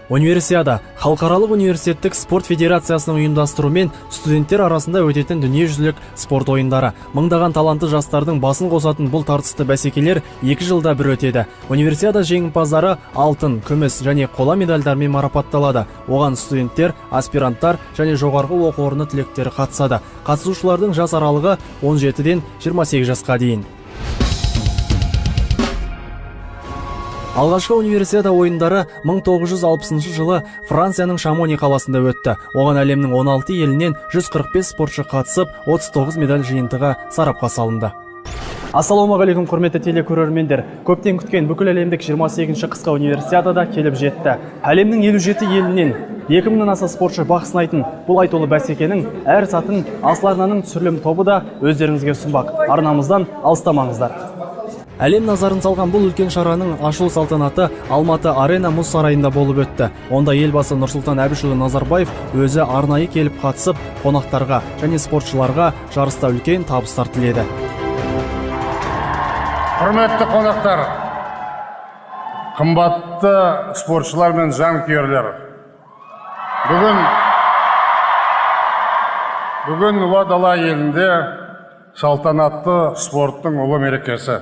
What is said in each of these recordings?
Универсиада халықаралық университеттік спорт федерациясының ұйымдастыруымен студенттер арасында өтетін дүниежүзілік спорт ойындары. Мыңдаған талантты жастардың басын қосатын бұл тартысты бәсекелер 2 жылда бір өтеді. Универсиада жеңімпаздары алтын, күміс және қола медальдармен марапатталады. Оған студенттер, аспиранттар және жоғарғы оқу орны түлектері қатысады. Қатысушылардың жас аралығы 17-ден 28 жасқа дейін. Алғашқы универсиада ойындары 1960 жылы Францияның Шамони қаласында өтті. Оған әлемнің 16 елінен 145 спортшы қатысып, 39 медаль жиынтығы сарапқа салынды. Ассалаумағалейкум, құрметті телекөрермендер. Көптен күткен бүкіл әлемдік 28-ші қысқы универсиадада келіп жетті. Әлемнің 57 елінен 2000-нан аса спортшы бақ сынайтын бұл айтулы бәсекенің әр сатын Асыл Арнаның түсірілім тобы да өздеріңізге ұсынбақ. Арнамыздан алыстамаңыздар. Әлем назарын салған бұл үлкен шараның ашылу салтанаты Алматы Арена мұз сарайында болып өтті. Онда елбасы Нұрсұлтан Әбішұлы Назарбаев өзі арнайы келіп қатысып, қонақтарға және спортшыларға жарыста үлкен табыстар тіледі. Құрметті қонақтар, қымбатты спортшылар мен жанкүйерлер. Бүгін ұлы дала елінде салтанатты спорттың ұлы мерекесі.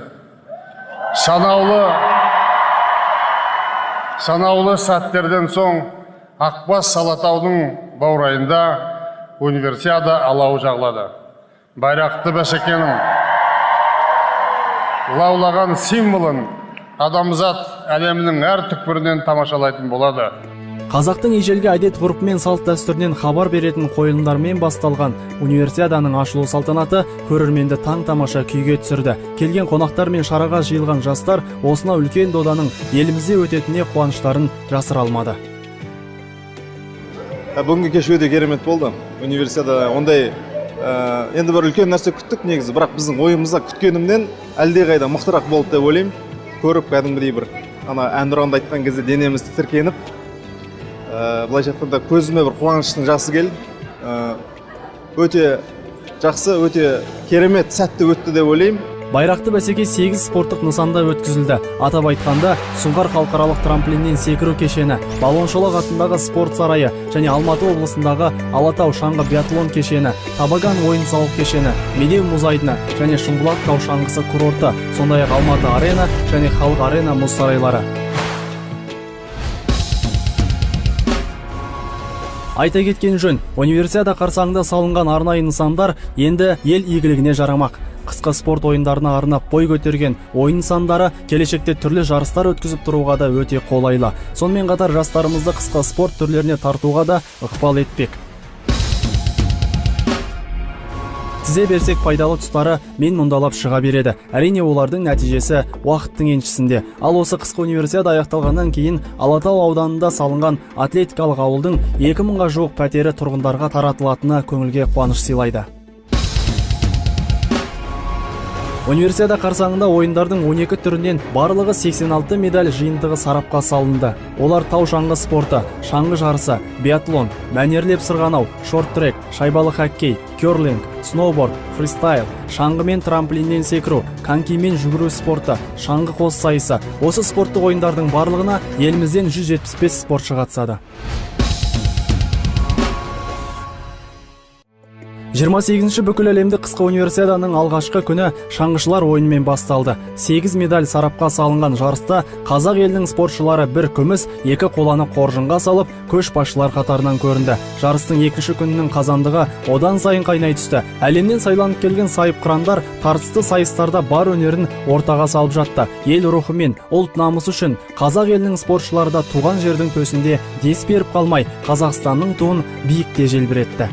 Санаулы сәттерден соң Ақбас Алатаудың баурайында универсиада алауы жағылады. Байрақты бәсекенің лаулаған символын адамзат әлемнің әр түкпірінен тамашалайтын болады. Қазақтың ежелгі әдет ғұрпы мен салт дәстүрінен хабар беретін қойылымдармен басталған универсиаданың ашылу салтанаты көрерменді таң тамаша күйге түсірді. Келген қонақтар мен шараға жиылған жастар осына үлкен доданың елімізде өтетініне қуаныштарын жасыра алмады. Бүгінгі кеш өте керемет болды. Универсиада ондай енді бір үлкен нәрсе күттік негізі, бірақ біздің ойымызда күткенімнен әлдеқайда мықтырақ болды деп ойлаймын. Көріп кәдімгідей бір әнұранды айтқан кезде денеміз тітіркеніп, былайша айтқанда көзіме бір қуаныштың жасы келді. Өте жақсы, өте керемет сәтті өтті деп ойлаймын. Байрақты бәсеке 8 спорттық нысанда өткізілді. Атап айтқанда, Сұңқар халықаралық трамплиннен секіру кешені, Балуаншолақ атындағы спорт сарайы және Алматы облысындағы Алатау шаңғы биатлон кешені, Табаган ойын-сауық кешені, Медеу мұз айдыны және Шымбұлақ тау шаңғысы курорты, сондай-ақ Алматы арена және Халық арена мұз сарайлары. Айта кеткен жөн, универсиада қарсаңында салынған арнайы нысандар енді ел игілігіне жарамақ. Қысқы спорт ойындарына арнап бой көтерген ойын нысандары келешекте түрлі жарыстар өткізіп тұруға да өте қолайлы. Сонымен қатар жастарымызды қысқы спорт түрлеріне тартуға да ықпал етпек. Тізе берсек пайдалы тұстары мен мұндалап шыға береді. Әрине олардың нәтижесі уақыттың еншісінде. Ал осы қысқы универсиада аяқталғаннан кейін Алатау ауданында салынған атлетикалық ауылдың 2000-ға жуық пәтері тұрғындарға таратылатыны көңілге қуаныш сыйлайды. Универсиада қарсаңында ойындардың 12 түрінен барлығы 86 медаль жиынтығы сарапқа салынды. Олар тау шаңғы спорты, шаңғы жарысы, биатлон, мәнерлеп сырғанау, шорт-трек, шайбалы хоккей, керлинг, сноуборд, фристайл, шаңғы мен трамплиннен секіру, конькимен жүгіру спорты, шаңғы қос сайысы. Осы спорттық ойындардың барлығына елімізден 175 спортшы қатысады. 28-ші бүкіл әлемдік қысқы универсиаданың алғашқы күні шаңғышылар ойынымен басталды. 8 медаль сарапқа салынған жарыста қазақ елінің спортшылары бір күміс, 2 қоланы қоржынға салып, көшбасшылар қатарынан көрінді. Жарыстың екінші күнінің қазандығы одан сайын қайнай түсті. Әлемнен сайланып келген сайып-қырандар тартысты сайыстарда бар өнерін ортаға салып жатты. Ел рухы мен ұлт намысы үшін қазақ елінің спортшылары да туған жердің төсінде дес беріп қалмай, Қазақстанның туын биікте желбіретті.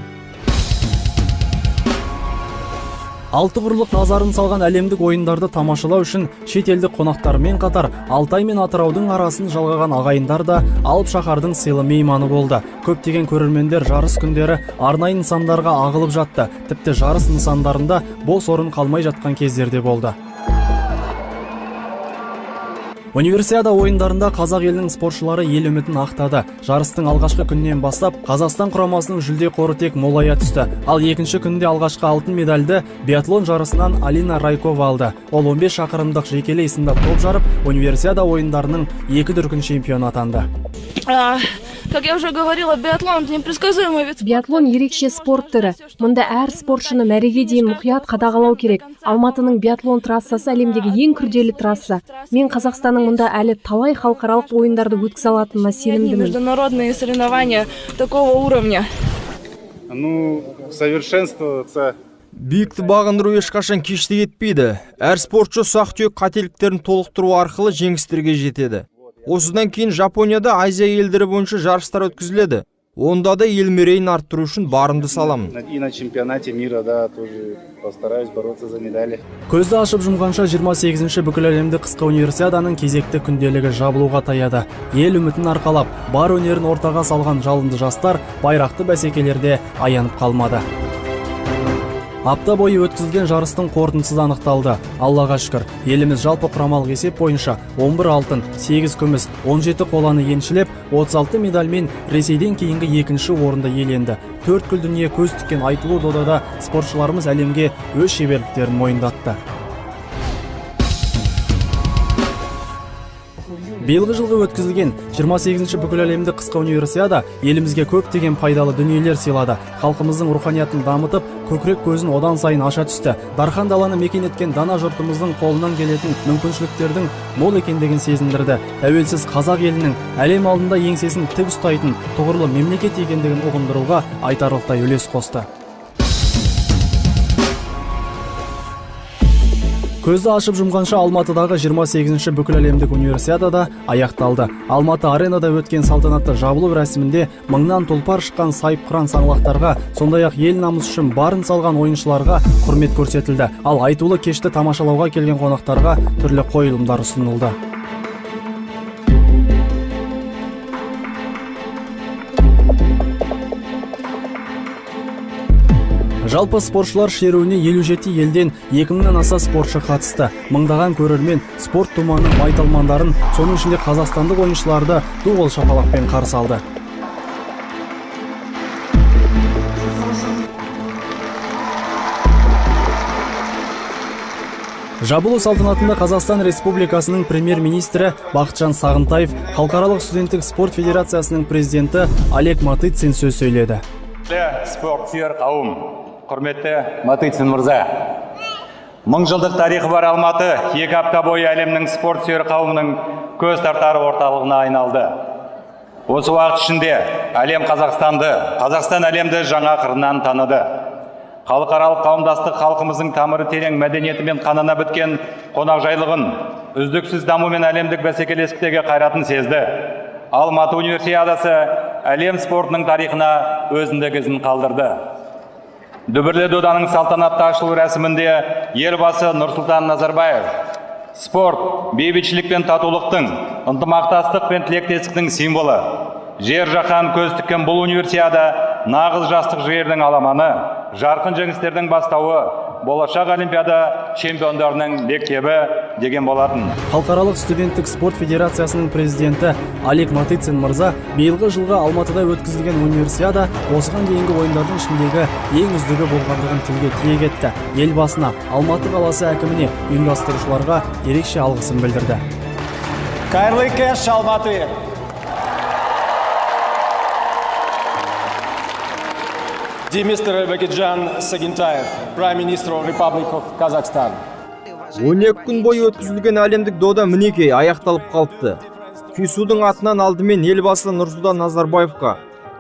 Алты құрлық назарын салған әлемдік ойындарды тамашалау үшін шетелдік қонақтармен қатар Алтай мен Атыраудың арасын жалғаған ағайындар да Алып шаһардың сыйлы мейманы болды. Көптеген көрермендер жарыс күндері арнайы нысандарға ағылып жатты. Тіпті жарыс нысандарында бос орын қалмай жатқан кездерде болды. Универсиада ойындарында қазақ елінің спортшылары ел үмітін ақтады. Жарыстың алғашқы күнінен бастап Қазақстан құрамасының жүлде қоры тек молая түсті. Ал екінші күнде алғашқы алтын медальді биатлон жарысынан Алина Райкова алды. Ол 15 шақырымдық жекелей сында топ жарып, Универсиада ойындарының 2 дүркін чемпионы атанды. Как я уже говорила, биатлон непредсказуемый вид. Биатлон ерекше спорт түрі. Мұнда әр спортшыны мәреге дейін мұқият қадағалау керек. Алматының биатлон трассасы әлемдегі ең күрделі трасса. Мен Қазақстанның мұнда әлі талай халықаралық ойындарды өткізе алатынына сенімдімін. Международные соревнования такого уровня. Совершенствоваться. Биікті бағындыру ешқашан кеште кетпейді. Әр спортшы ұсақ-түйек қателіктерін толықтыру арқылы жеңістерге жетеді. Осыдан кейін Жапонияда Азия елдері бойынша жарыстар өткізіледі. Онда да ел мерейін арттыру үшін барымды саламын. И на чемпионате мира, тоже постараюсь бороться за медали. Көзді ашып жұмғанша 28-ші бүкіләлемдік қысқы универсиаданың кезекті күнделігі жабылуға таяды. Ел үмітін арқалап, бар өнерін ортаға салған жалынды жастар байрақты бәсекелерде аянып қалмады. Апта бойы өткізілген жарыстың қорытындысы анықталды. Аллаға шүкір, еліміз жалпы құрамалық есеп бойынша 11 алтын, 8 күміс, 17 қоланы еншілеп, 36 медальмен Ресейден кейінгі екінші орынды иеленді. 4 күл дүние көз тіккен айтулы додада спортшыларымыз әлемге өз шеберліктерін мойындатты. Биылғы жылғы өткізілген 28-ші бүкіләлемдік қысқы универсиада елімізге көптеген пайдалы дүниелер сыйлады. Халқымыздың руханиятын дамытып, көкірек көзін одан сайын аша түсті. Дархан даланы мекен еткен дана жұртымыздың қолынан келетін мүмкіншіліктердің мол екендігін сезіндірді. Тәуелсіз қазақ елінің әлем алдында еңсесін тік ұстайтын тұғырлы мемлекет екендігін ұғындыруға айтарлықтай үлес қосты. Көзді ашып жұмғанша Алматыдағы 28-ші бүкіләлемдік универсиадада аяқталды. Алматы аренада өткен салтанатты жабылу рәсімінде мыңнан тұлпар шыққан сайып-қыран саңлақтарға, сондай-ақ ел намысы үшін барын салған ойыншыларға құрмет көрсетілді. Ал айтулы кешті тамашалауға келген қонақтарға түрлі қойылымдар ұсынылды. Жалпы спортшылар шеруіне 57 елден 2000-нан аса спортшы қатысты. Мыңдаған көрермен спорт думанының майталмандарын, соның ішінде қазақстандық ойыншыларды ду қол шапалақпен қарсы алды. Жабылу салтанатында Қазақстан Республикасының премьер-министрі Бақытжан Сағынтаев, Халықаралық студенттік спорт федерациясының президенті Олег Матыцин сөз сөйледі. Спортсүйер қауым, құрметті Матыцин мырза. 1000 жылдық тарихы бар Алматы 2 апта бойы әлемнің спортсүйер қауымының көз тартар орталығына айналды. Осы уақыт ішінде әлем Қазақстанды, Қазақстан әлемді жаңа қырынан таныды. Халықаралық қауымдастық халқымыздың тамыры терең мәдениеті мен қанына біткен қонақжайлығын, үздіксіз даму мен әлемдік бәсекелестіктегі қайратын сезді. Алматы универсиадасы әлем спортының тарихына өзіндік ізін қалдырды. Дүбірлі доданың салтанатты ашылу рәсімінде елбасы Нұрсұлтан Назарбаев спорт, бейбітшілік пен татулықтың, ынтымақтастық пен тілектестіктің символы. Жер жаһан көз тіккен бұл универсиада нағыз жастық жігердің аламаны, жарқын жеңістердің бастауы, болашақ олимпиада чемпиондарының мектебі деген болатын. Халықаралық студенттік спорт федерациясының президенті Олег Матыцин мырза биылғы жылғы Алматыда өткізілген универсиада осыған дейінгі ойындардың ішіндегі ең үздігі болғандығын тілге тиек етті. Елбасына, Алматы қаласы әкіміне, ұйымдастырушыларға ерекше алғысын білдірді. Қайырлы кеш, Алматы! Dear Mr. Бақытжан Сағынтаев, Prime Minister of Republic of Kazakhstan. 12 күн бойы өткізілген әлемдік дода мінекей аяқталып қалыпты. Күйсудің атынан алдымен елбасы Нұрсұлтан Назарбаевқа,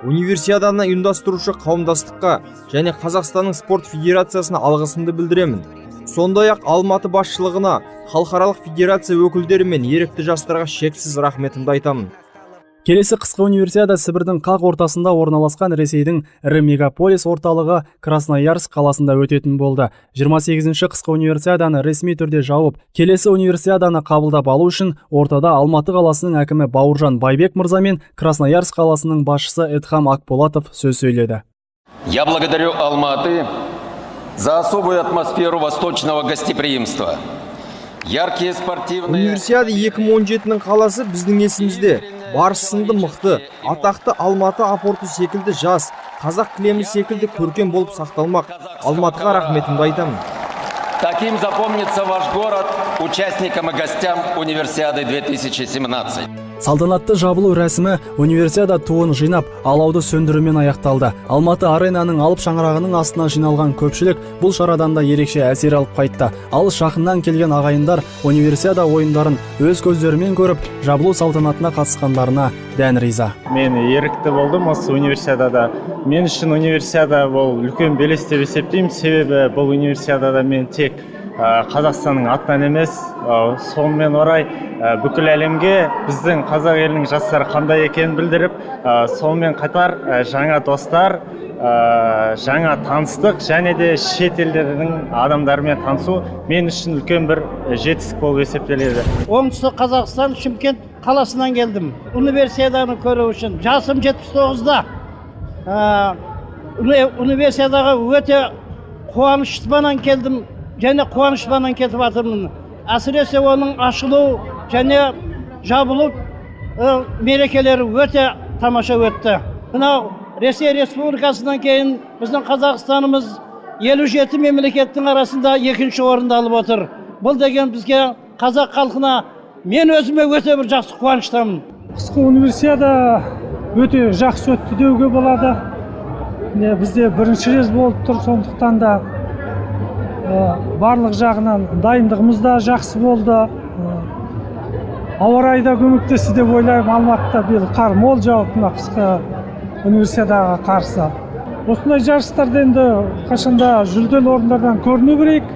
универсиаданы ұйымдастырушы қауымдастыққа және Қазақстанның спорт федерациясына алғысымды білдіремін. Сондай-ақ Алматы басшылығына, халықаралық федерация өкілдері мен ерікті жастарға шексіз рахметімді айтамын. Келесі қысқы универсиада Сібірдің қақ ортасында орналасқан Ресейдің ірі мегаполис орталығы Красноярск қаласында өтетін болды. 28-ші қысқы универсиаданы ресми түрде жауып, келесі универсиаданы қабылдап алу үшін ортада Алматы қаласының әкімі Бауыржан Байбек мырза мен Красноярск қаласының басшысы Эдхам Акболатов сөз сөйледі. Я благодарю Алматы за особую атмосферу восточного гостеприимства. Яркие спортивные... Универсиада 2017-нің қаласы біздің есімізде. Барыс сынды мықты, атақты Алматы апорты секілді жас, қазақ кілемі секілді көркем болып сақталмақ. Алматыға рахметімді айтамын. Таким запомнится ваш город участникам и гостям Универсиады 2017. Салтанатты жабылу рәсімі универсиада туын жинап, алауды сөндірумен аяқталды. Алматы аренаның алып шаңырағының астына жиналған көпшілік бұл шарадан да ерекше әсер алып қайтты. Алыс жақыннан келген ағайындар универсиада ойындарын өз көздерімен көріп, жабылу салтанатына қатысқандарына дән риза. Мен ерікті болдым осы универсиадада. Мен үшін универсиада бұл үлкен белес деп есептеймін, себебі бұл универсиадада мен тек Қазақстанның атынан емес, сонымен орай бүкіл әлемге біздің қазақ елінің жастары қандай екенін білдіріп, сонымен қатар жаңа достар, жаңа таныстық және де шет елдердің адамдарымен танысу мен үшін үлкен бір жетістік болып есептеледі. Оңтүстік Қазақстан Шымкент қаласынан келдім. Универсиаданы көру үшін. Жасым 79-да. Универсиадаға өте қуаныштыман келдім. Және қуанышпанан кетіп жатырмын. Әсіресе оның ашылу және жабылу мерекелері өте тамаша өтті. Мынау Ресей Республикасынан кейін біздің Қазақстанымыз 57 мемлекеттің арасында екінші орынды алып отыр. Бұл деген бізге қазақ халқына мен өзіме өте бір жақсы қуаныштамын. Қысқы универсиада өте жақсы өтті деуге болады. Бізде бірінші рет болып тұр, сондықтан да барлық жағынан дайындығымыз да жақсы болды. Ауа райы да көмектесті деп ойлаймын. Алматыда биыл қар мол жауып, мына қысқы универсиадаға қарсы. Осындай жарыстарда енді қашанда жүлделі орындардан көріну керек.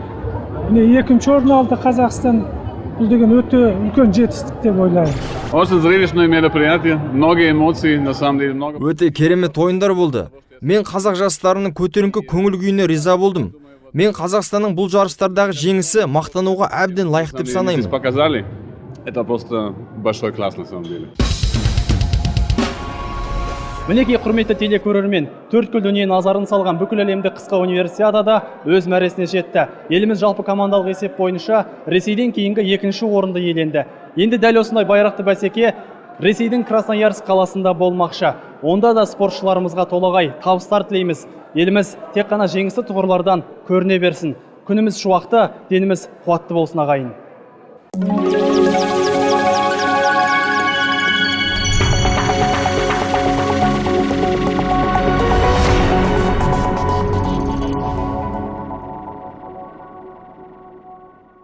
Екінші орын алды Қазақстан. Бұл деген өте үлкен жетістік деп ойлаймын. Очень зрелищное мероприятие, много эмоций, на самом деле много. Өте керемет ойындар болды. Мен қазақ жастарының көтеріңкі көңіл күйіне риза болдым. Мен Қазақстанның бұл жарыстардағы жеңісі мақтануға әбден лайық деп санаймын. Показали. Это просто большой класс на самом деле. Мінекей құрметті телекөрермен, төрткүл дүние назарын салған бүкіл әлемдік қысқы универсиадада өз мәресіне жетті. Еліміз жалпы командалық есеп бойынша Ресейден кейінгі екінші орынды иеленді. Енді дәл осындай байрақты бәсеке Ресейдің Красноярск қаласында болмақшы. Онда да спортшыларымызға толағай табыстар тілейміз. Еліміз тек қана жеңісті тұғырлардан көріне берсін. Күніміз шуақты, деніміз қуатты болсын ағайын.